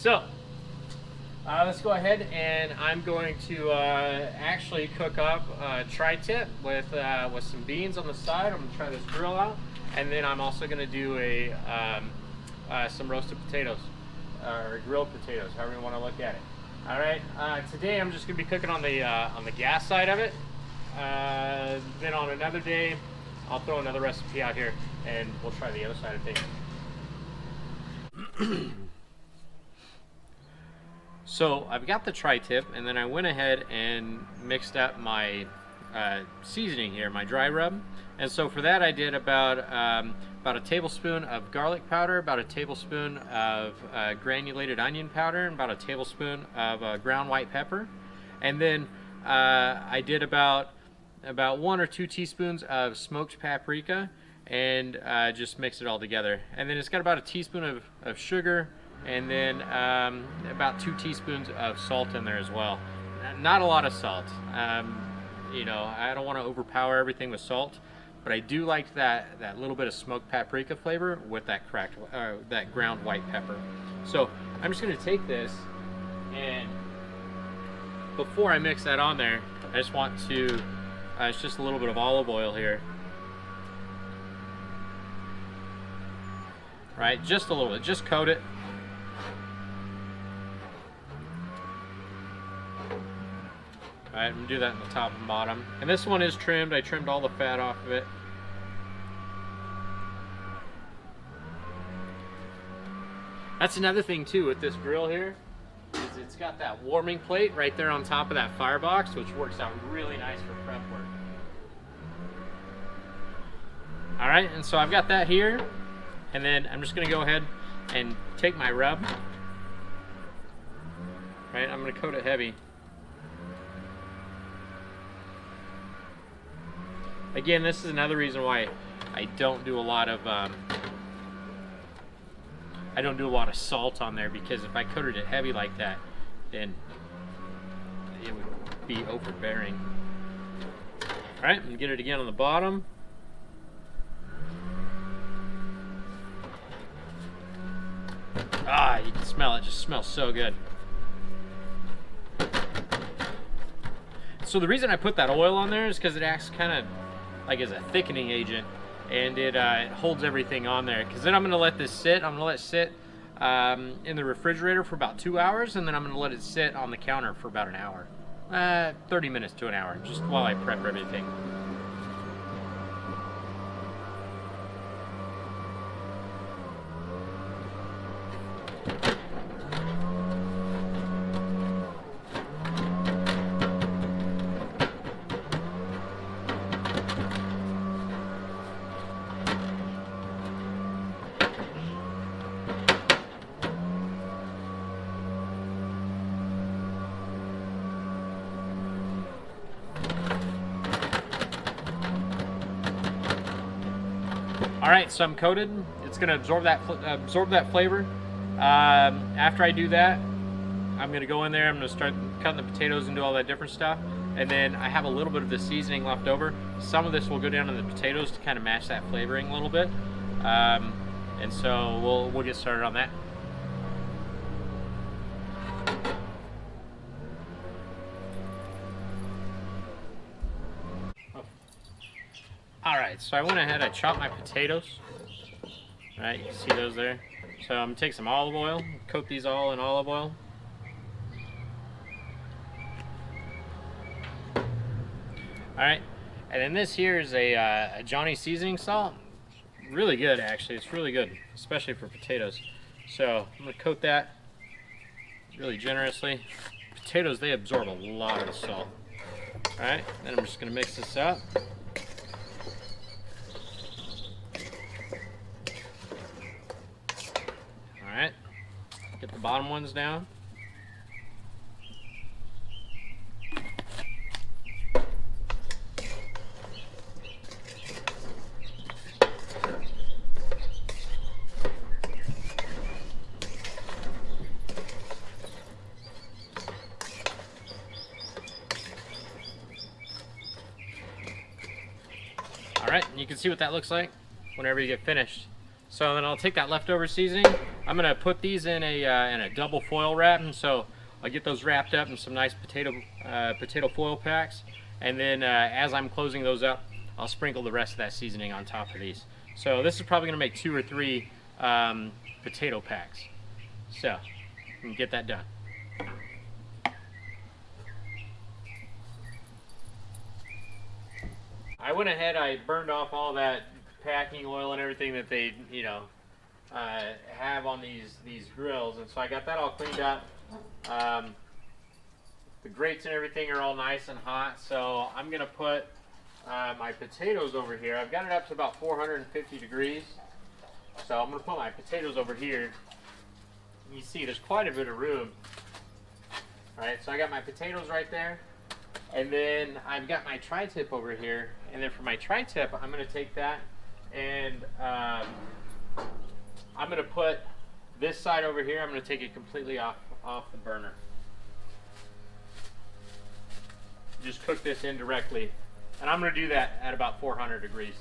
So let's go ahead and I'm going to actually cook up a tri-tip with some beans on the side. I'm gonna try this grill out, and then I'm also gonna do some roasted potatoes or grilled potatoes, however you want to look at it. All right. Today I'm just gonna be cooking on the gas side of it. Then on another day, I'll throw another recipe out here, and we'll try the other side of things. So I've got the tri-tip, and then I went ahead and mixed up my seasoning here, my dry rub. And so for that, I did about a tablespoon of garlic powder, about a tablespoon of granulated onion powder, and about a tablespoon of ground white pepper. And then I did about 1 or 2 teaspoons of smoked paprika, and just mix it all together. And then it's got about a teaspoon of sugar, and then about 2 teaspoons of salt in there as well. Not a lot of salt. You know, I don't want to overpower everything with salt, but I do like that little bit of smoked paprika flavor with that that ground white pepper. So I'm just going to take this, and before I mix that on there, I just want to, it's just a little bit of olive oil here. Right, just a little bit, just coat it. Alright, I'm going to do that in the top and bottom. And this one is trimmed. I trimmed all the fat off of it. That's another thing too with this grill here, is it's got that warming plate right there on top of that firebox, which works out really nice for prep work. Alright, and so I've got that here, and then I'm just going to go ahead and take my rub. Right, I'm going to coat it heavy. Again, this is another reason why I don't do a lot of salt on there, because if I coated it heavy like that, then it would be overbearing. All right, I'm gonna get it again on the bottom. Ah, you can smell it. It just smells so good. So the reason I put that oil on there is because it acts kind of like as a thickening agent, and it holds everything on there. Because then I'm going to let this sit. I'm going to let it sit in the refrigerator for about 2 hours, and then I'm going to let it sit on the counter for about an hour. 30 minutes to an hour, just while I prep everything. All right, so I'm coated. It's going to absorb that flavor. After I do that, I'm going to go in there. I'm going to start cutting the potatoes and do all that different stuff. And then I have a little bit of the seasoning left over. Some of this will go down in the potatoes to kind of match that flavoring a little bit. And so we'll get started on that. Alright, so I went ahead, I chopped my potatoes. Alright, you can see those there. So I'm going to take some olive oil, coat these all in olive oil. Alright, and then this here is a Johnny seasoning salt. Really good, actually. It's really good, especially for potatoes. So I'm going to coat that really generously. Potatoes, they absorb a lot of the salt. Alright, then I'm just going to mix this up. Alright, get the bottom ones down. Alright, and you can see what that looks like whenever you get finished. So then I'll take that leftover seasoning I'm gonna put these in a double foil wrap, and so I'll get those wrapped up in some nice potato foil packs, and then as I'm closing those up, I'll sprinkle the rest of that seasoning on top of these. So this is probably gonna make 2 or 3 potato packs. So we can get that done. I went ahead, I burned off all that packing oil and everything that they, have on these grills, and so I got that all cleaned up. The grates and everything are all nice and hot, so I'm gonna put my potatoes over here. I've got it up to about 450 degrees, so I'm gonna put my potatoes over here. You see, there's quite a bit of room. All right, so I got my potatoes right there, and then I've got my tri-tip over here, and then for my tri-tip, I'm gonna take that and I'm gonna put this side over here. I'm gonna take it completely off the burner. Just cook this in directly, and I'm gonna do that at about 400 degrees.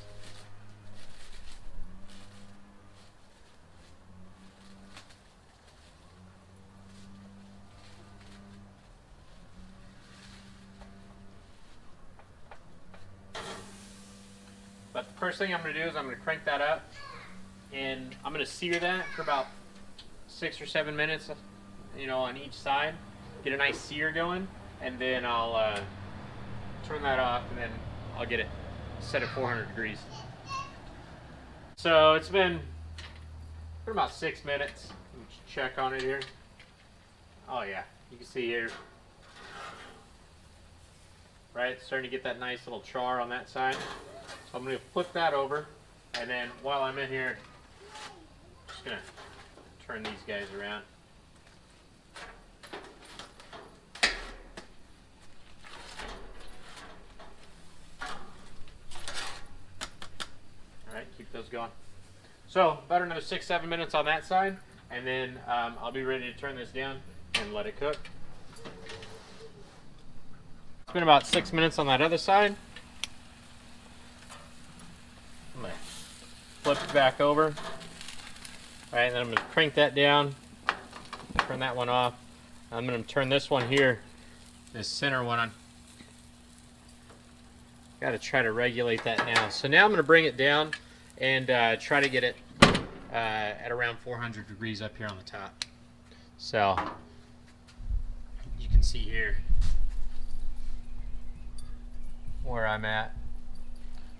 But the first thing I'm going to do is I'm going to crank that up, and I'm going to sear that for about 6 or 7 minutes, on each side. Get a nice sear going, and then I'll turn that off, and then I'll get it set at 400 degrees. So it's been for about 6 minutes. Let me check on it here. Oh yeah, you can see here. Right, starting to get that nice little char on that side. So I'm going to flip that over, and then while I'm in here, I'm just going to turn these guys around. Alright, keep those going. So about another 6-7 minutes on that side, and then I'll be ready to turn this down and let it cook. It's been about 6 minutes on that other side. I'm going to flip it back over. All right, and then I'm going to crank that down, turn that one off. I'm going to turn this one here, this center one on. Got to try to regulate that now. So now I'm going to bring it down and try to get it at around 400 degrees up here on the top. So you can see here where I'm at.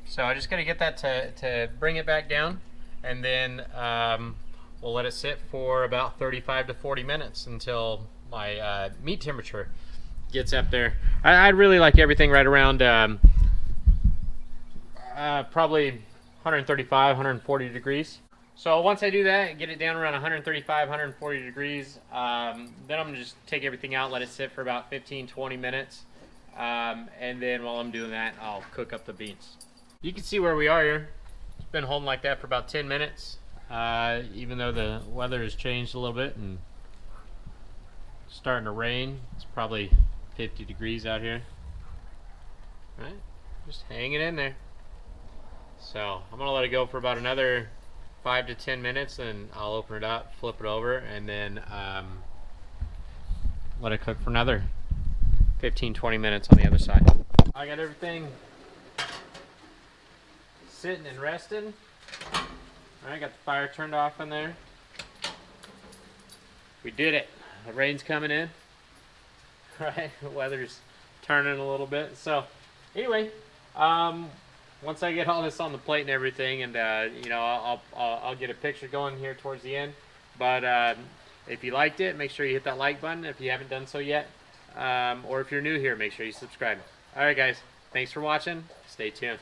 So I just got to get that to bring it back down, and then we'll let it sit for about 35 to 40 minutes until my meat temperature gets up there. I'd really like everything right around probably 135, 140 degrees. So once I do that, get it down around 135, 140 degrees, then I'm going to just take everything out, let it sit for about 15, 20 minutes. And then while I'm doing that, I'll cook up the beans. You can see where we are here. It's been holding like that for about 10 minutes, even though the weather has changed a little bit and it's starting to rain. It's probably 50 degrees out here. All right, just hanging in there. So I'm gonna let it go for about another 5 to 10 minutes, and I'll open it up, flip it over, and then let it cook for another 15-20 minutes on the other side. I got everything sitting and resting. Alright, got the fire turned off in there. We did it. The rain's coming in. Right, the weather's turning a little bit. So anyway, once I get all this on the plate and everything, and I'll get a picture going here towards the end. But if you liked it, make sure you hit that like button if you haven't done so yet. Or if you're new here, make sure you subscribe. Alright guys, thanks for watching. Stay tuned.